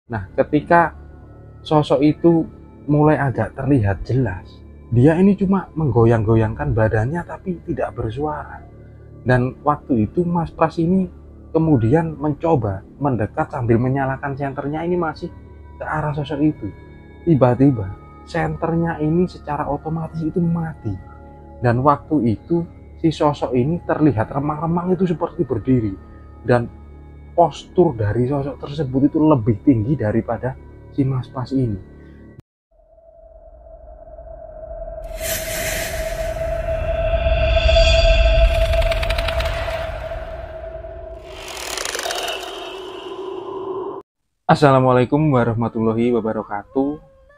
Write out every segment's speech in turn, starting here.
Nah, ketika sosok itu mulai agak terlihat jelas, dia ini cuma menggoyang-goyangkan badannya tapi tidak bersuara. Dan waktu itu Mas Pras ini kemudian mencoba mendekat sambil menyalakan senternya ini masih ke arah sosok itu. Tiba-tiba senternya ini secara otomatis itu mati. Dan waktu itu si sosok ini terlihat remang-remang itu seperti berdiri. Dan postur dari sosok tersebut itu lebih tinggi daripada si Mas Pras ini. Assalamualaikum warahmatullahi wabarakatuh.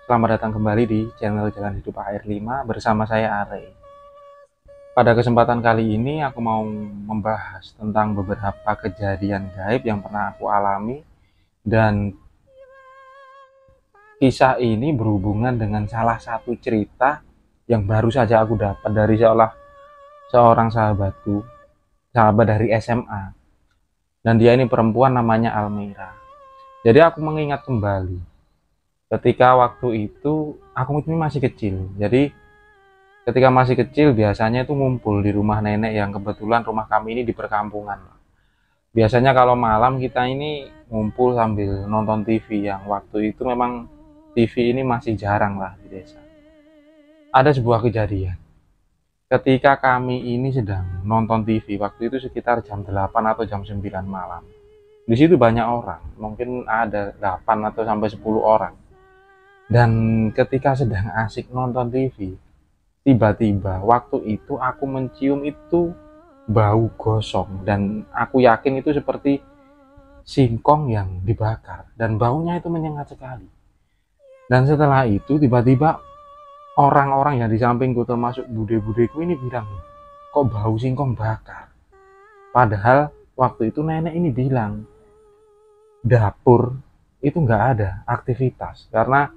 Selamat datang kembali di channel Jalan Hidup AR5 bersama saya Are. Pada kesempatan kali ini aku mau membahas tentang beberapa kejadian gaib yang pernah aku alami, dan kisah ini berhubungan dengan salah satu cerita yang baru saja aku dapat dari seorang sahabatku, sahabat dari SMA. Dan dia ini perempuan, namanya Almira. Jadi aku mengingat kembali ketika waktu itu aku ini masih kecil. Jadi ketika masih kecil biasanya itu ngumpul di rumah nenek, yang kebetulan rumah kami ini di perkampungan. Biasanya kalau malam kita ini ngumpul sambil nonton TV, yang waktu itu memang TV ini masih jarang lah di desa. Ada sebuah kejadian ketika kami ini sedang nonton TV, waktu itu sekitar jam 8 atau jam 9 malam. Di situ banyak orang, mungkin ada 8 atau sampai 10 orang. Dan ketika sedang asik nonton TV, tiba-tiba waktu itu aku mencium itu bau gosong, dan aku yakin itu seperti singkong yang dibakar, dan baunya itu menyengat sekali. Dan setelah itu tiba-tiba orang-orang yang di sampingku, termasuk bude-budeku ini bilang, kok bau singkong bakar? Padahal waktu itu nenek ini bilang dapur itu nggak ada aktivitas, karena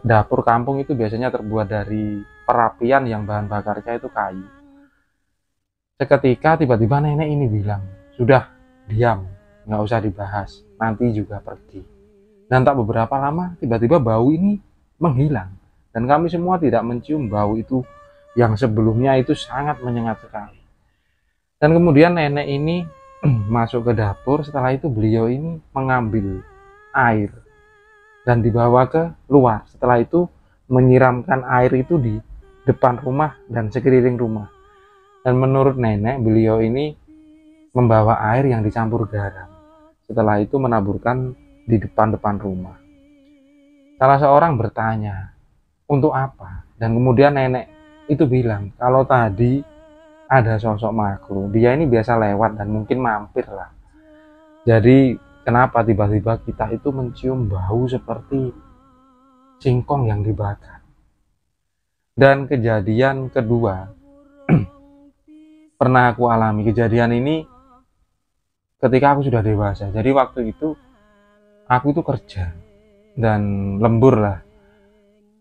dapur kampung itu biasanya terbuat dari perapian yang bahan bakarnya itu kayu. Seketika tiba-tiba nenek ini bilang, sudah, diam, nggak usah dibahas, nanti juga pergi. Dan tak beberapa lama tiba-tiba bau ini menghilang, dan kami semua tidak mencium bau itu yang sebelumnya itu sangat menyengat sekali. Dan kemudian nenek ini masuk ke dapur. Setelah itu beliau ini mengambil air dan dibawa ke luar. Setelah itu menyiramkan air itu di depan rumah dan sekeliling rumah. Dan menurut nenek, beliau ini membawa air yang dicampur garam. Setelah itu menaburkan di depan-depan rumah. Salah seorang bertanya, untuk apa? Dan kemudian nenek itu bilang, kalau tadi ada sosok makhluk, dia ini biasa lewat dan mungkin mampir lah. Jadi kenapa tiba-tiba kita itu mencium bau seperti singkong yang dibakar? Dan kejadian kedua pernah aku alami. Kejadian ini ketika aku sudah dewasa. Jadi waktu itu aku itu kerja dan lembur lah.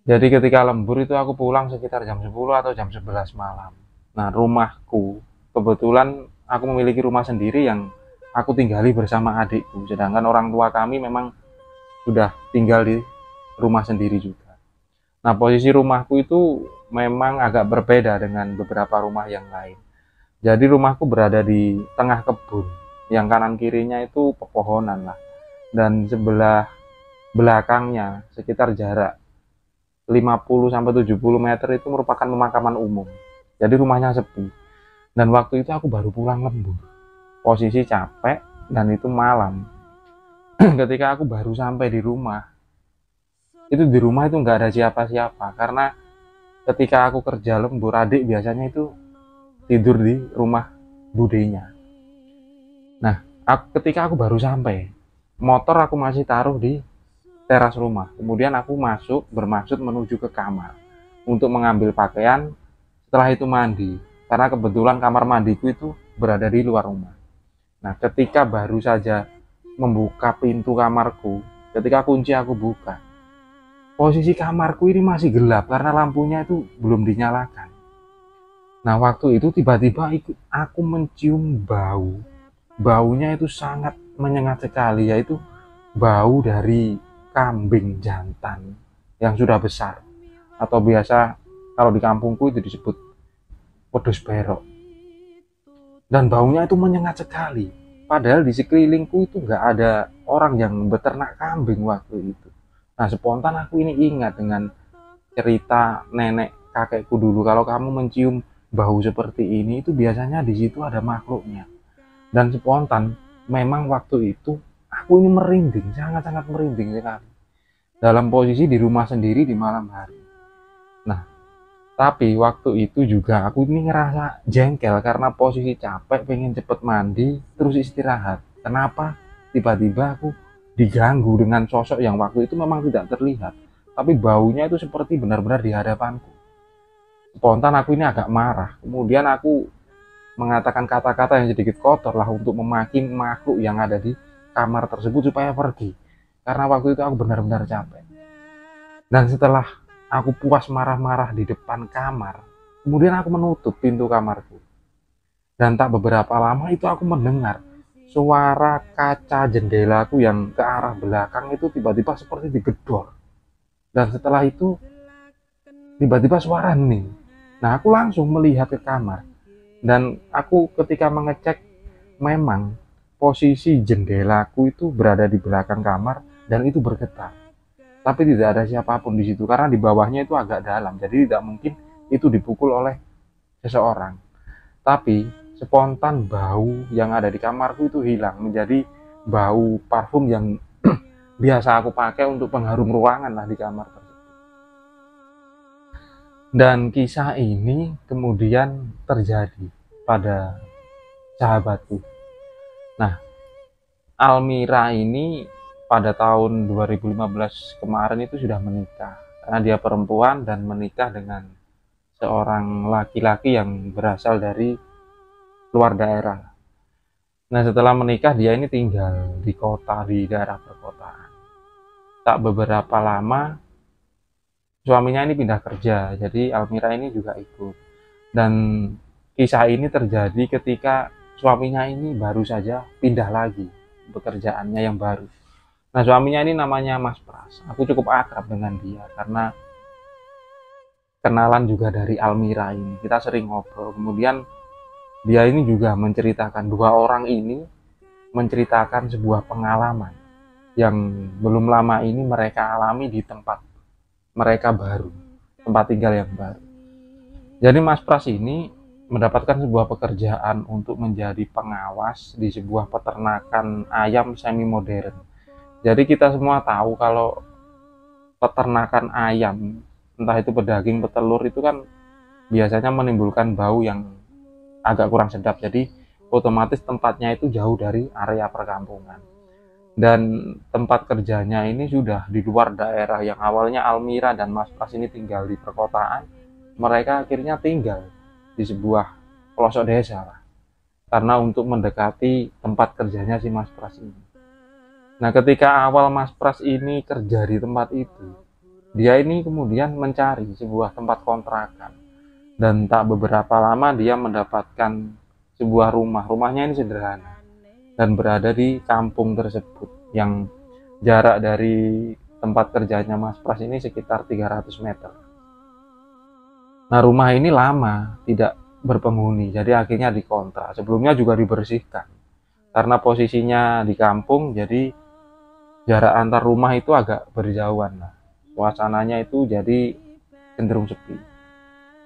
Jadi ketika lembur itu aku pulang sekitar jam 10 atau jam 11 malam. Nah, rumahku, kebetulan aku memiliki rumah sendiri yang aku tinggali bersama adikku, sedangkan orang tua kami memang sudah tinggal di rumah sendiri juga. Nah, posisi rumahku itu memang agak berbeda dengan beberapa rumah yang lain. Jadi rumahku berada di tengah kebun, yang kanan kirinya itu pepohonan lah, dan sebelah belakangnya sekitar jarak 50-70 meter itu merupakan pemakaman umum. Jadi rumahnya sepi. Dan waktu itu aku baru pulang lembur. Posisi capek dan itu malam. Ketika aku baru sampai di rumah, itu di rumah itu nggak ada siapa-siapa. Karena ketika aku kerja lembur, adik biasanya itu tidur di rumah budenya. Nah, ketika aku baru sampai, motor aku masih taruh di teras rumah. Kemudian aku bermaksud menuju ke kamar untuk mengambil pakaian. Setelah itu mandi, karena kebetulan kamar mandiku itu berada di luar rumah. Nah, ketika baru saja membuka pintu kamarku, ketika kunci aku buka, posisi kamarku ini masih gelap karena lampunya itu belum dinyalakan. Nah, waktu itu tiba-tiba aku mencium baunya itu sangat menyengat sekali, yaitu bau dari kambing jantan yang sudah besar, atau biasa kalau di kampungku itu disebut wedhus berok. Dan baunya itu menyengat sekali, padahal di sekelilingku itu nggak ada orang yang beternak kambing waktu itu. Nah, spontan aku ini ingat dengan cerita nenek kakekku dulu, kalau kamu mencium bau seperti ini itu biasanya di situ ada makhluknya. Dan spontan memang waktu itu aku ini merinding, sangat-sangat merinding sekali, dalam posisi di rumah sendiri di malam hari. Nah, tapi waktu itu juga aku ini ngerasa jengkel karena posisi capek, pengen cepet mandi, terus istirahat. Kenapa tiba-tiba aku diganggu dengan sosok yang waktu itu memang tidak terlihat, tapi baunya itu seperti benar-benar di hadapanku. Spontan aku ini agak marah. Kemudian aku mengatakan kata-kata yang sedikit kotor lah untuk memaki makhluk yang ada di kamar tersebut supaya pergi. Karena waktu itu aku benar-benar capek. Dan setelah aku puas marah-marah di depan kamar, kemudian aku menutup pintu kamarku. Dan tak beberapa lama itu aku mendengar suara kaca jendelaku yang ke arah belakang itu tiba-tiba seperti digedor. Dan setelah itu tiba-tiba suara nih. Nah, aku langsung melihat ke kamar. Dan aku ketika mengecek, memang posisi jendelaku itu berada di belakang kamar dan itu bergetar. Tapi tidak ada siapapun di situ karena di bawahnya itu agak dalam, jadi tidak mungkin itu dipukul oleh seseorang. Tapi spontan bau yang ada di kamarku itu hilang menjadi bau parfum yang biasa aku pakai untuk pengharum ruangan lah di kamar tersebut. Dan kisah ini kemudian terjadi pada sahabatku. Nah, Almira ini pada tahun 2015 kemarin itu sudah menikah, karena dia perempuan dan menikah dengan seorang laki-laki yang berasal dari luar daerah. Nah, setelah menikah dia ini tinggal di kota, di daerah perkotaan. Tak beberapa lama suaminya ini pindah kerja, jadi Almira ini juga ikut. Dan kisah ini terjadi ketika suaminya ini baru saja pindah lagi pekerjaannya yang baru. Nah, suaminya ini namanya Mas Pras. Aku cukup akrab dengan dia karena kenalan juga dari Almira ini. Kita sering ngobrol. Kemudian dia ini juga menceritakan, dua orang ini menceritakan sebuah pengalaman yang belum lama ini mereka alami di tempat mereka baru, tempat tinggal yang baru. Jadi Mas Pras ini mendapatkan sebuah pekerjaan untuk menjadi pengawas di sebuah peternakan ayam semi modern. Jadi kita semua tahu kalau peternakan ayam, entah itu pedaging, petelur, itu kan biasanya menimbulkan bau yang agak kurang sedap. Jadi otomatis tempatnya itu jauh dari area perkampungan. Dan tempat kerjanya ini sudah di luar daerah yang awalnya Almira dan Mas Pras ini tinggal di perkotaan. Mereka akhirnya tinggal di sebuah pelosok desa lah, karena untuk mendekati tempat kerjanya si Mas Pras ini. Nah, ketika awal Mas Pras ini kerja di tempat itu, dia ini kemudian mencari sebuah tempat kontrakan. Dan tak beberapa lama dia mendapatkan sebuah rumah. Rumahnya ini sederhana dan berada di kampung tersebut yang jarak dari tempat kerjanya Mas Pras ini sekitar 300 meter. Nah, rumah ini lama tidak berpenghuni, jadi akhirnya dikontrak. Sebelumnya juga dibersihkan. Karena posisinya di kampung, jadi jarak antar rumah itu agak berjauhan lah. Suasananya itu jadi cenderung sepi.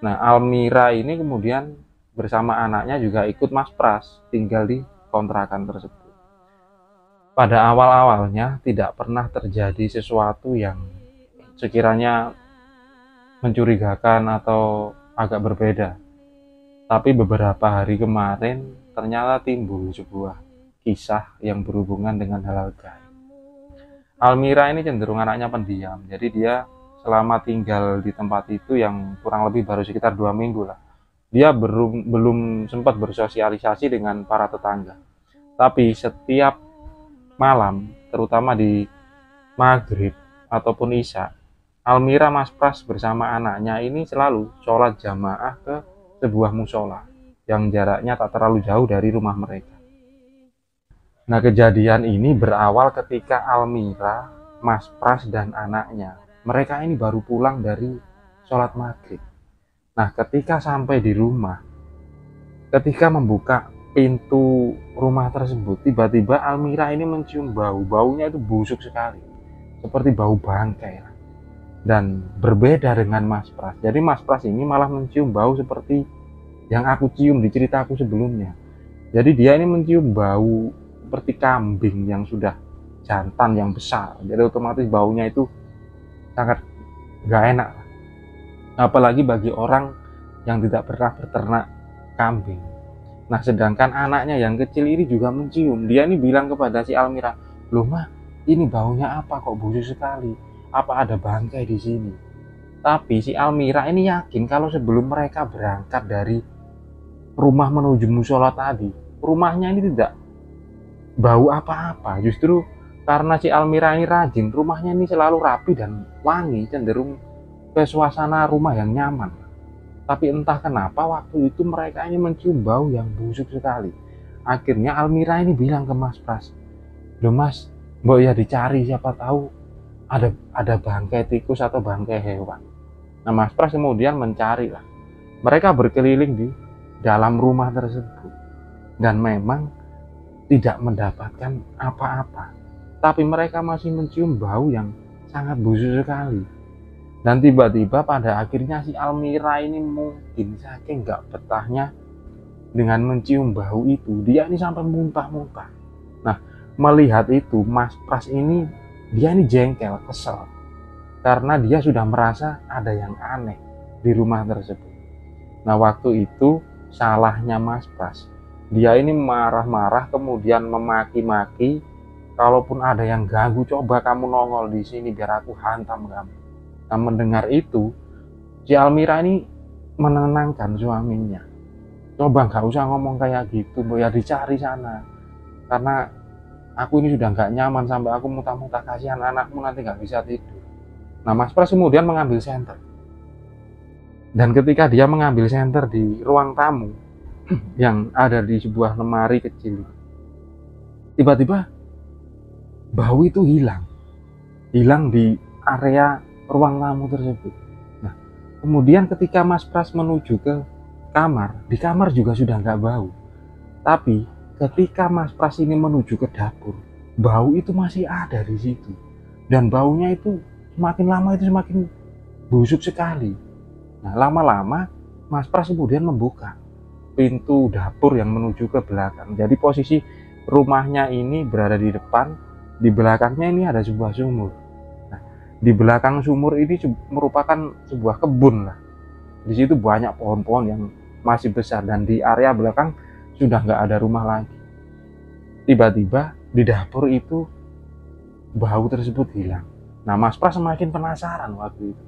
Nah, Almira ini kemudian bersama anaknya juga ikut Mas Pras tinggal di kontrakan tersebut. Pada awal-awalnya tidak pernah terjadi sesuatu yang sekiranya mencurigakan atau agak berbeda. Tapi beberapa hari kemarin ternyata timbul sebuah kisah yang berhubungan dengan hal-hal gaib. Almira ini cenderung anaknya pendiam, jadi dia selama tinggal di tempat itu yang kurang lebih baru sekitar 2 minggu lah, dia belum sempat bersosialisasi dengan para tetangga. Tapi setiap malam, terutama di maghrib ataupun isya, Almira, Mas Pras bersama anaknya ini selalu sholat jamaah ke sebuah musola yang jaraknya tak terlalu jauh dari rumah mereka. Nah, kejadian ini berawal ketika Almira, Mas Pras, dan anaknya. Mereka ini baru pulang dari sholat maghrib. Nah, ketika sampai di rumah, ketika membuka pintu rumah tersebut, tiba-tiba Almira ini mencium bau. Baunya itu busuk sekali, seperti bau bangkai. Dan berbeda dengan Mas Pras. Jadi Mas Pras ini malah mencium bau seperti yang aku cium di ceritaku sebelumnya. Jadi dia ini mencium bau seperti kambing yang sudah jantan yang besar. Jadi otomatis baunya itu sangat gak enak. Apalagi bagi orang yang tidak pernah berternak kambing. Nah, sedangkan anaknya yang kecil ini juga mencium. Dia ini bilang kepada si Almira, "Loh, Ma, ini baunya apa kok busuk sekali? Apa ada bangkai di sini?" Tapi si Almira ini yakin kalau sebelum mereka berangkat dari rumah menuju musola tadi, rumahnya ini tidak bau apa-apa. Justru karena si Almira ini rajin, rumahnya ini selalu rapi dan wangi, cenderung ke suasana rumah yang nyaman. Tapi entah kenapa waktu itu mereka ini mencium bau yang busuk sekali. Akhirnya Almira ini bilang ke Mas Pras, "Loh Mas, mbok ya dicari, siapa tahu ada bangkai tikus atau bangkai hewan." Nah, Mas Pras kemudian mencari lah. Mereka berkeliling di dalam rumah tersebut dan memang tidak mendapatkan apa-apa. Tapi mereka masih mencium bau yang sangat busuk sekali. Dan tiba-tiba pada akhirnya si Almira ini mungkin saking gak betahnya dengan mencium bau itu, dia ini sampai muntah-muntah. Nah, melihat itu Mas Pras ini, dia ini jengkel, kesel, karena dia sudah merasa ada yang aneh di rumah tersebut. Nah, waktu itu salahnya Mas Pras. Dia ini marah-marah kemudian memaki-maki, "Kalaupun ada yang ganggu, coba kamu nongol di sini biar aku hantam kamu." Nah, mendengar itu, si Almira ini menenangkan suaminya. "Coba nggak usah ngomong kayak gitu, ya dicari sana. Karena aku ini sudah nggak nyaman sampai aku muntah-muntah, kasihan anakmu nanti nggak bisa tidur." Nah, Mas Pras kemudian mengambil senter. Dan ketika dia mengambil senter di ruang tamu yang ada di sebuah lemari kecil, tiba-tiba bau itu hilang di area ruang tamu tersebut. Nah, kemudian ketika Mas Pras menuju ke kamar, di kamar juga sudah nggak bau. Tapi ketika Mas Pras ini menuju ke dapur, bau itu masih ada di situ. Dan baunya itu semakin lama itu semakin busuk sekali. Nah, lama-lama Mas Pras kemudian membuka pintu dapur yang menuju ke belakang. Jadi posisi rumahnya ini berada di depan, di belakangnya ini ada sebuah sumur. Nah, di belakang sumur ini merupakan sebuah kebun lah. Di situ banyak pohon-pohon yang masih besar dan di area belakang sudah nggak ada rumah lagi. Tiba-tiba di dapur itu bau tersebut hilang. Nah, Mas Pras semakin penasaran waktu itu.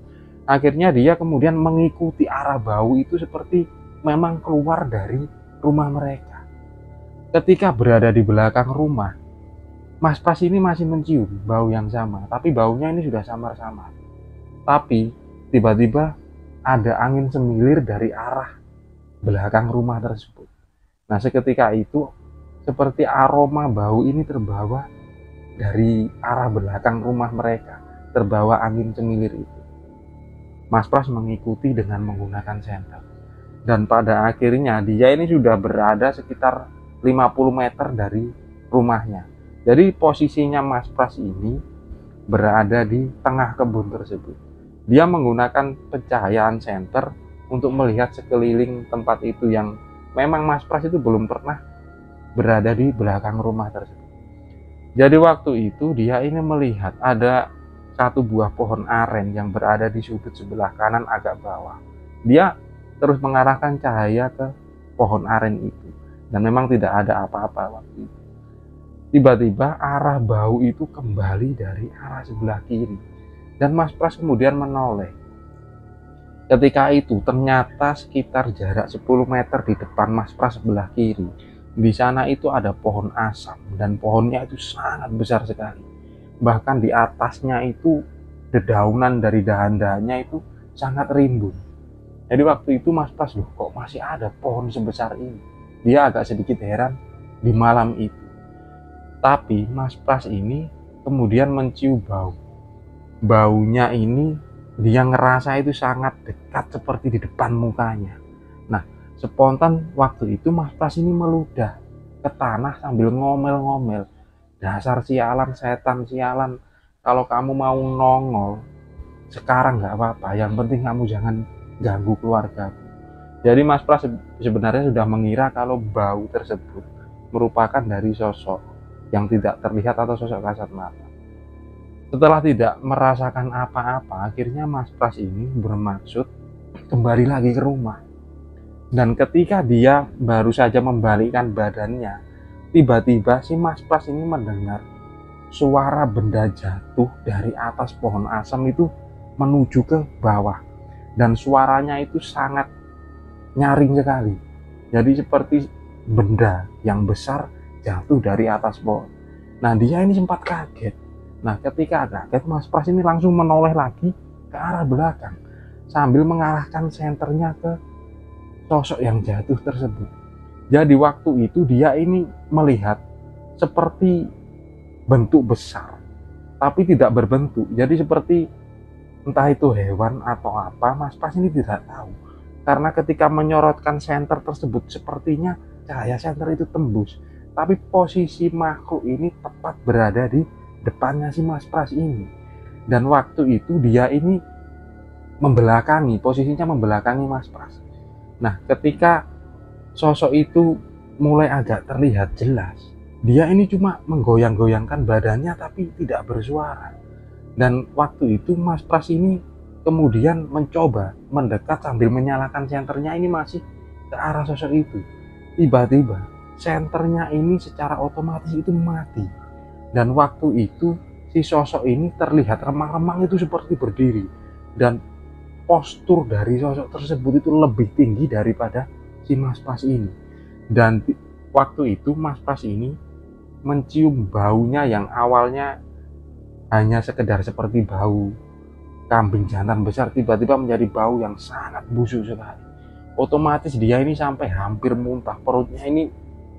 Akhirnya dia kemudian mengikuti arah bau itu seperti memang keluar dari rumah mereka. Ketika berada di belakang rumah, Mas Pras ini masih mencium bau yang sama, tapi baunya ini sudah samar-samar. Tapi tiba-tiba ada angin semilir dari arah belakang rumah tersebut. Nah, seketika itu seperti aroma bau ini terbawa dari arah belakang rumah mereka, terbawa angin semilir itu. Mas Pras mengikuti dengan menggunakan senter. Dan pada akhirnya dia ini sudah berada sekitar 50 meter dari rumahnya. Jadi posisinya Mas Pras ini berada di tengah kebun tersebut. Dia menggunakan pencahayaan senter untuk melihat sekeliling tempat itu yang memang Mas Pras itu belum pernah berada di belakang rumah tersebut. Jadi waktu itu dia ini melihat ada satu buah pohon aren yang berada di sudut sebelah kanan agak bawah. Dia terus mengarahkan cahaya ke pohon aren itu dan memang tidak ada apa-apa waktu itu. Tiba-tiba arah bau itu kembali dari arah sebelah kiri dan Mas Pras kemudian menoleh. Ketika itu ternyata sekitar jarak 10 meter di depan Mas Pras sebelah kiri, di sana itu ada pohon asam dan pohonnya itu sangat besar sekali. Bahkan di atasnya itu dedaunan dari dahan-dahannya itu sangat rimbun. Jadi waktu itu Mas Pras, loh kok masih ada pohon sebesar ini? Dia agak sedikit heran di malam itu. Tapi Mas Pras ini kemudian mencium baunya ini, dia ngerasa itu sangat dekat seperti di depan mukanya. Nah, spontan waktu itu Mas Pras ini meludah ke tanah sambil ngomel-ngomel, dasar sialan, setan sialan, kalau kamu mau nongol sekarang nggak apa-apa, yang penting kamu jangan ganggu keluarga. Jadi Mas Pras sebenarnya sudah mengira kalau bau tersebut merupakan dari sosok yang tidak terlihat atau sosok kasat mata. Setelah tidak merasakan apa-apa, akhirnya Mas Pras ini bermaksud kembali lagi ke rumah. Dan ketika dia baru saja membalikkan badannya, tiba-tiba si Mas Pras ini mendengar suara benda jatuh dari atas pohon asam itu menuju ke bawah. Dan suaranya itu sangat nyaring sekali. Jadi seperti benda yang besar jatuh dari atas pohon. Nah, dia ini sempat kaget. Nah, ketika kaget, Mas Pras ini langsung menoleh lagi ke arah belakang sambil mengarahkan senternya ke sosok yang jatuh tersebut. Jadi waktu itu dia ini melihat seperti bentuk besar tapi tidak berbentuk. Jadi seperti entah itu hewan atau apa, Mas Pras ini tidak tahu. Karena ketika menyorotkan senter tersebut, sepertinya cahaya senter itu tembus. Tapi posisi makhluk ini tepat berada di depannya si Mas Pras ini. Dan waktu itu dia ini posisinya membelakangi Mas Pras. Nah, ketika sosok itu mulai agak terlihat jelas, dia ini cuma menggoyang-goyangkan badannya tapi tidak bersuara. Dan waktu itu Mas Pras ini kemudian mencoba mendekat sambil menyalakan senternya ini masih ke arah sosok itu. Tiba-tiba senternya ini secara otomatis itu mati. Dan waktu itu si sosok ini terlihat remang-remang itu seperti berdiri. Dan postur dari sosok tersebut itu lebih tinggi daripada si Mas Pras ini. Dan waktu itu Mas Pras ini mencium baunya yang awalnya hanya sekedar seperti bau kambing jantan besar, tiba-tiba menjadi bau yang sangat busuk sekali. Otomatis dia ini sampai hampir muntah, perutnya ini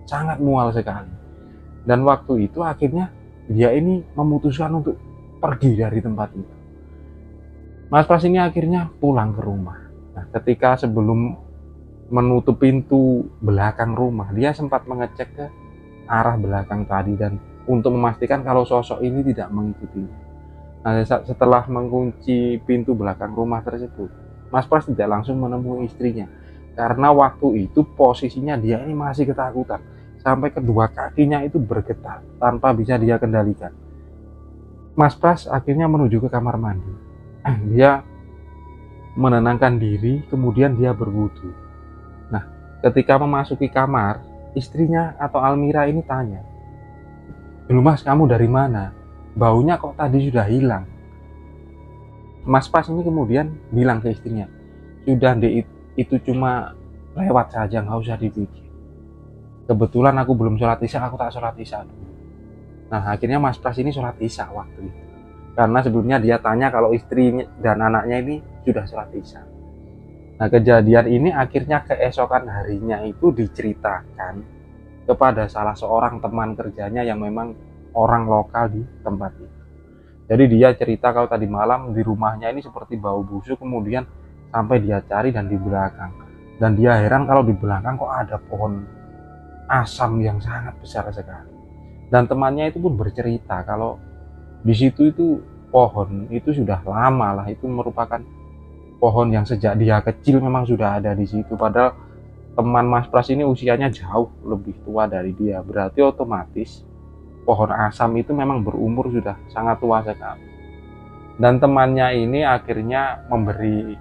sangat mual sekali. Dan waktu itu akhirnya dia ini memutuskan untuk pergi dari tempat itu. Mas Pras ini akhirnya pulang ke rumah. Nah, ketika sebelum menutup pintu belakang rumah, dia sempat mengecek ke arah belakang tadi dan untuk memastikan kalau sosok ini tidak mengikutinya. Nah, setelah mengunci pintu belakang rumah tersebut, Mas Pras tidak langsung menemui istrinya. Karena waktu itu posisinya dia ini masih ketakutan. Sampai kedua kakinya itu bergetar tanpa bisa dia kendalikan. Mas Pras akhirnya menuju ke kamar mandi. Dia menenangkan diri, kemudian dia berwudu. Nah, ketika memasuki kamar, istrinya atau Almira ini tanya, "Dulu Mas, kamu dari mana? Baunya kok tadi sudah hilang?" Mas Pras ini kemudian bilang ke istrinya, "Sudah deh, itu cuma lewat saja, nggak usah dipikir. Kebetulan aku belum sholat isya, aku tak sholat isya dulu." Nah, akhirnya Mas Pras ini sholat isya waktu itu. Karena sebelumnya dia tanya kalau istri dan anaknya ini sudah sholat isya. Nah, kejadian ini akhirnya keesokan harinya itu diceritakan kepada salah seorang teman kerjanya yang memang orang lokal di tempat itu. Jadi dia cerita kalau tadi malam di rumahnya ini seperti bau busuk, kemudian sampai dia cari dan di belakang. Dan dia heran kalau di belakang kok ada pohon asam yang sangat besar sekali. Dan temannya itu pun bercerita kalau di situ itu pohon itu sudah lama lah, itu merupakan pohon yang sejak dia kecil memang sudah ada di situ. Padahal teman Mas Pras ini usianya jauh lebih tua dari dia, berarti otomatis pohon asam itu memang berumur sudah sangat tua sekali. Dan temannya ini akhirnya memberi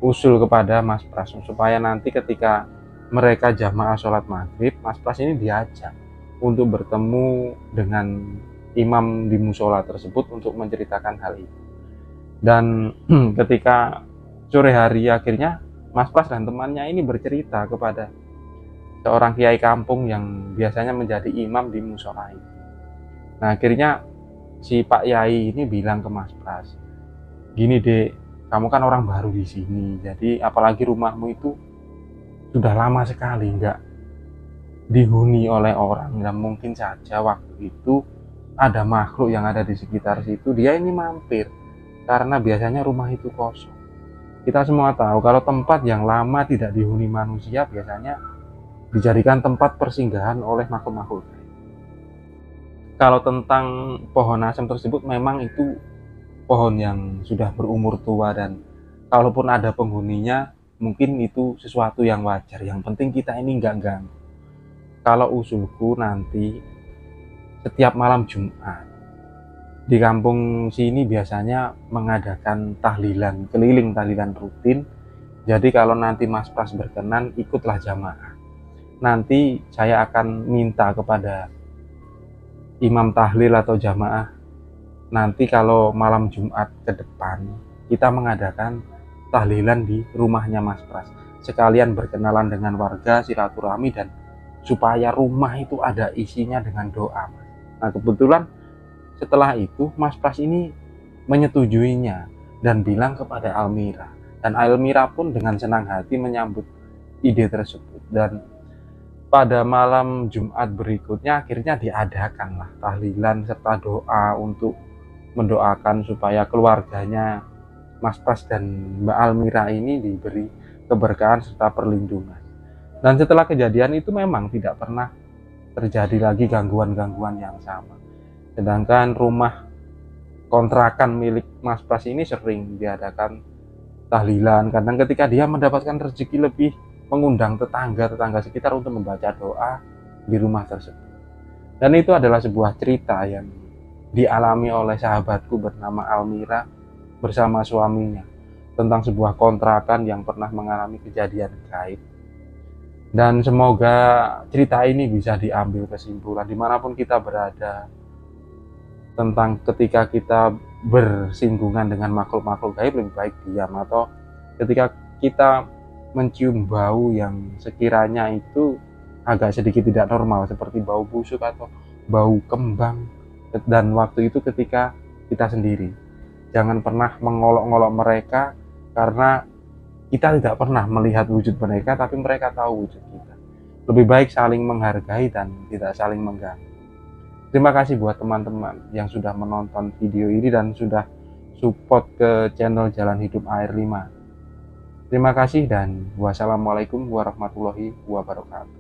usul kepada Mas Pras supaya nanti ketika mereka jamaah sholat maghrib, Mas Pras ini diajak untuk bertemu dengan imam di musola tersebut untuk menceritakan hal itu. Dan ketika sore hari akhirnya Mas Pras dan temannya ini bercerita kepada seorang kiai kampung yang biasanya menjadi imam di musola itu. Nah, akhirnya si Pak Yai ini bilang ke Mas Pras, "Gini Dek, kamu kan orang baru di sini, jadi apalagi rumahmu itu sudah lama sekali dihuni oleh orang, dan mungkin saja waktu itu ada makhluk yang ada di sekitar situ, dia ini mampir karena biasanya rumah itu kosong. Kita semua tahu kalau tempat yang lama tidak dihuni manusia biasanya dijadikan tempat persinggahan oleh makhluk-makhluk. Kalau tentang pohon asem tersebut, memang itu pohon yang sudah berumur tua, dan kalaupun ada penghuninya mungkin itu sesuatu yang wajar. Yang penting kita ini nggak ganggu. Kalau usulku, nanti setiap malam Jumat di kampung sini biasanya mengadakan tahlilan keliling, tahlilan rutin. Jadi kalau nanti Mas Pras berkenan, ikutlah jamaah. Nanti saya akan minta kepada imam tahlil atau jamaah, nanti kalau malam Jumat ke depan kita mengadakan tahlilan di rumahnya Mas Pras, sekalian berkenalan dengan warga, silaturahmi, dan supaya rumah itu ada isinya dengan doa. Nah, kebetulan setelah itu Mas Pras ini menyetujuinya dan bilang kepada Almira, dan Almira pun dengan senang hati menyambut ide tersebut. Dan pada malam Jumat berikutnya akhirnya diadakanlah tahlilan serta doa untuk mendoakan supaya keluarganya Mas Pras dan Mbak Almira ini diberi keberkahan serta perlindungan. Dan setelah kejadian itu memang tidak pernah terjadi lagi gangguan-gangguan yang sama. Sedangkan rumah kontrakan milik Mas Pras ini sering diadakan tahlilan. Kadang ketika dia mendapatkan rezeki lebih, mengundang tetangga sekitar untuk membaca doa di rumah tersebut. Dan itu adalah sebuah cerita yang dialami oleh sahabatku bernama Almira bersama suaminya, tentang sebuah kontrakan yang pernah mengalami kejadian gaib. Dan semoga cerita ini bisa diambil kesimpulan dimanapun kita berada, tentang ketika kita bersinggungan dengan makhluk-makhluk gaib, lebih baik diam, atau ketika kita mencium bau yang sekiranya itu agak sedikit tidak normal, seperti bau busuk atau bau kembang, dan waktu itu ketika kita sendiri, jangan pernah mengolok-ngolok mereka, karena kita tidak pernah melihat wujud mereka, tapi mereka tahu wujud kita. Lebih baik saling menghargai dan tidak saling mengganggu. Terima kasih buat teman-teman yang sudah menonton video ini dan sudah support ke channel Jalan Hidup Air 5. Terima kasih dan wassalamualaikum warahmatullahi wabarakatuh.